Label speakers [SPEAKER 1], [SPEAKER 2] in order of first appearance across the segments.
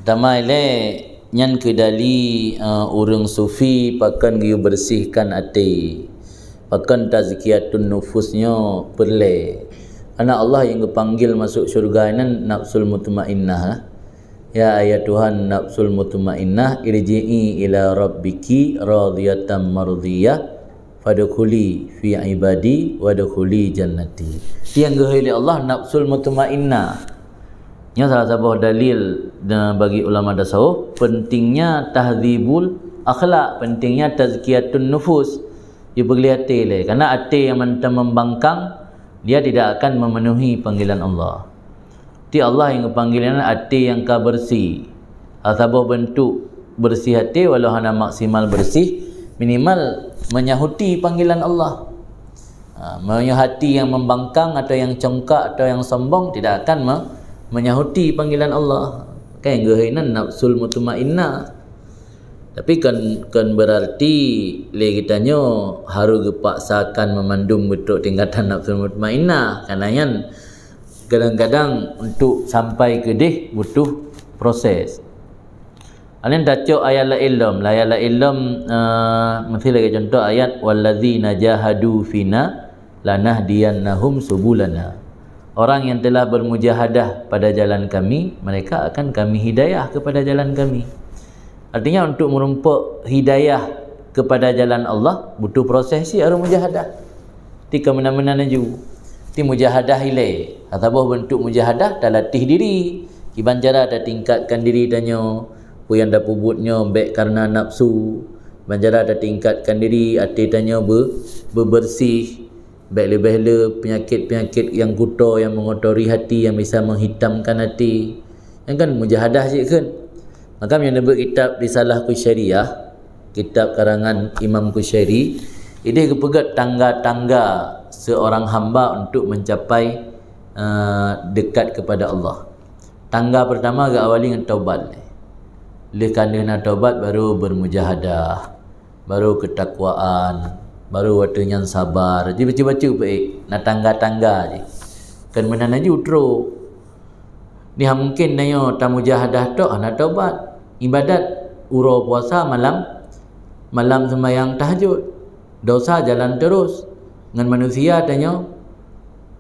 [SPEAKER 1] Pertama nyan kedali orang sufi pakan giu bersihkan hati, pakan tazkiyatun nufusnya perle. Karena Allah yang panggil masuk syurga ini nafsul mutmainnah. Ya ayat Tuhan nafsul mutmainnah irji'i ila rabbiki radiyatan mardiyah fadkhuli fi ibadi wadkhuli jannati. Yang gahili Allah nafsul mutmainnah. Ini salah satu dalil bagi ulama tasawuf pentingnya tahdzibul akhlak, pentingnya tazkiyatun nufus. Dia perlu hati le, karena hati yang membangkang dia tidak akan memenuhi panggilan Allah. Ti Allah yang panggilan hati yang ka bersih. Asabah bentuk bersih hati walau hana maksimal bersih, minimal menyahuti panggilan Allah. Hati yang membangkang atau yang congkak atau yang sombong tidak akan menyahuti panggilan Allah. Kan gehainan nafsul mutmainnah. Tapi kan berarti le kitanya harus gepaksakan memandum betul tingkatan nafsul mutmainnah. Karena yang kadang-kadang untuk sampai ke deh butuh proses. Alen baca ayat la ilm, mesti lagi contoh ayat walladzina jahadu fina lanahdiyannahum subulana. Orang yang telah bermujahadah pada jalan kami, mereka akan kami hidayah kepada jalan kami. Artinya untuk merumpak hidayah kepada jalan Allah butuh proses si harus mujahadah. Ti ke mana-mana naju. Ti mujahadah ile. Atau bentuk mujahadah dah latih diri. Iban cara dah tingkatkan diri danyo. Yang dah pubutnya baik karena nafsu. Iban cara dah tingkatkan diri hati danyo bersih. Baik lebih penyakit-penyakit yang kuto yang mengotori hati, yang bisa menghitamkan hati. Yang kan mujahadah je kan. Maka yang sebut kitab Risalah Qusyariyah, kitab karangan Imam Qusyari, ini kepegat tangga-tangga seorang hamba untuk mencapai dekat kepada Allah. Tangga pertama agak awali dengan taubat. Lekan dengan taubat baru bermujahadah, baru ketakwaan, baru waktunya sabar. Jadi baca-baca baik. Nak tangga-tangga je. Kan menan aja utro. Ni mungkin nayo ta mujahadah tok nak taubat. Ibadat uro puasa malam sembahyang tahajud. Dosa jalan terus. Dengan manusia tanya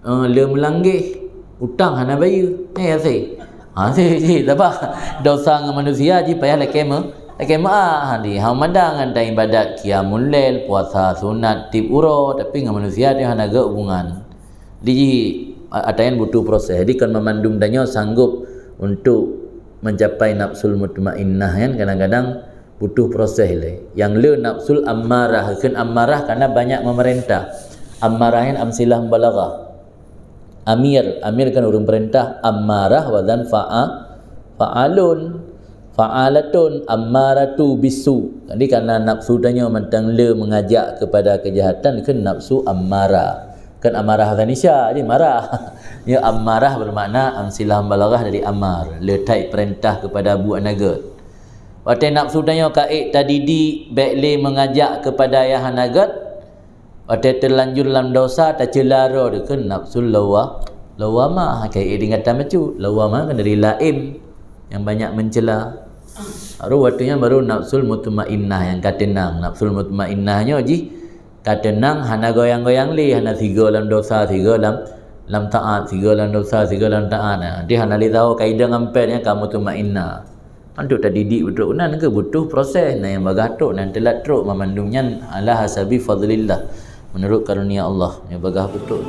[SPEAKER 1] le melanggih utang hana bayar. Asi. Si apa? Dosa dengan manusia ji payah lekema di hamadang ada ibadat qiyamul lail, puasa sunat, tip uro, tapi dengan manusia dia hana ga hubungan. Di atayan butuh proses. Jadi kan memandum danyo sanggup untuk mencapai nafsul mutmainnah kan kadang-kadang butuh proses le. Yang le nafsul ammarah, kan ammarah karena banyak memerintah. Ammarahin amsilah balaghah. Amir kan urung perintah, ammarah wazan fa'alun. Fa'alatun ammaratu bisu. Jadi karena nafsu tanya mentang le mengajak kepada kejahatan kan nafsu ammarah. Kan amarah Ghanisha jadi marah. Ya ammarah bermakna amsilah balaghah dari amar, letak perintah kepada buat naga. Waktu nafsu tanya kaik tadidi baikle mengajak kepada yang nagat. Waktu terlanjur dalam dosa tak celara dia kan nafsu lawamah. Kaik dia kata macam lawamah kan dari laim yang banyak mencela. Baru waktunya baru nafsul mutmainnah yang katenang. Nafsul mutmainnahnya ji katenang hana goyang-goyang li, hana tiga dalam dosa, tiga dalam taat, tiga dalam dosa, tiga dalam taat. Dia hana li tahu kaidah ngampelnya kamu mutmainnah. Untuk tak didik betul nan ke butuh proses nah yang bagatok nan telat teruk memandungnya ala hasabi fadlillah menurut karunia Allah yang bagah betul.